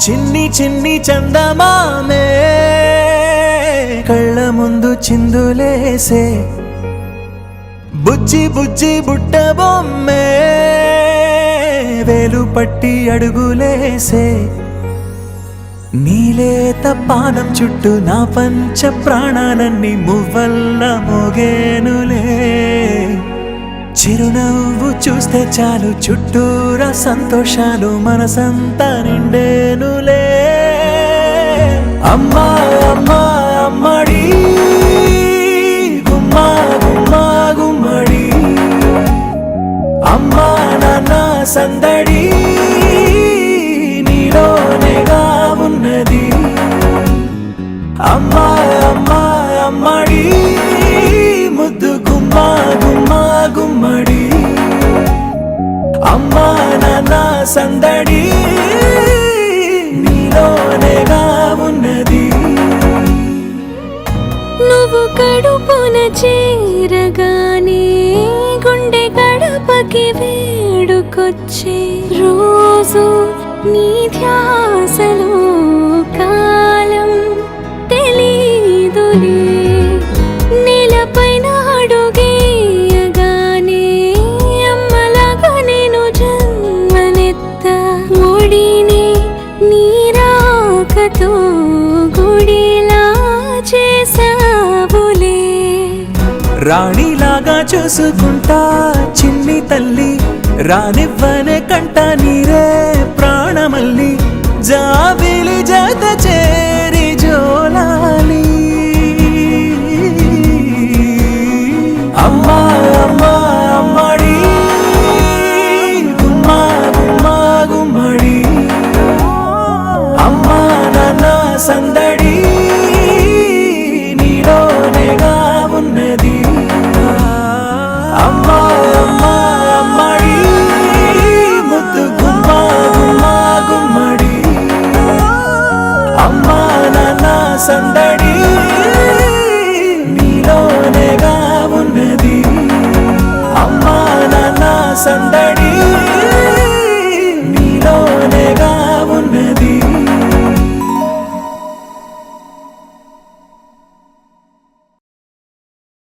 చిన్ని చిన్ని చందమామే కళ్ళ ముందు చిందులేసే బుజ్జి బుజ్జి బుట్ట బొమ్మే వేలు పట్టి అడుగులేసే నీలేత పాదం చుట్టూ నా పంచ ప్రాణాలన్నీ మువ్వల్ల మోగేనులే చిరునవ్వు చూస్తే చాలు చుట్టూరా సంతోషాలు మనసంతా నిండేనులే అమ్మా అమ్మా అమ్మడి గుమ్మా గుమ్మా గుమ్మడి అమ్మా నాన్న సందడి నీలోనేగా ఉన్నది అమ్మా అమ్మా అమ్మడి ముద్దు గుమ్మా గుమ్మా గుమ్మడి అమ్మా నాన్న సందడి నీలోనేగా ఉన్నది నువ్వు కడుపున చేరగానే గుండె గడపకి వేడుకొచ్చే రోజు నీ ధ్యాసలో కాలం తెలీదులే నేలపైన అడుగేయగానే అమ్మలాగా నేను జన్మనెత్త ఒడిని నీరాకతో గుడిలా చేసావులే రాణిలాగా చూసుకుంటా చిన్ని తల్లి రానివ్వనే కంట నీరే ప్రాణమల్లి జాబిలి జత చేరి జోలాలి అమ్మా అమ్మా అమ్మడి గుమ్మా గుమ్మా గుమ్మడి అమ్మా నాన్న సందడి నీలోనేగా ఉన్నది అమ్మా అమ్మా అమ్మడి ముద్దు గుమ్మా గుమ్మా గుమ్మడి అమ్మా నాన్న సందడి నీలోనేగా ఉన్నది అమ్మా నాన్న సందడి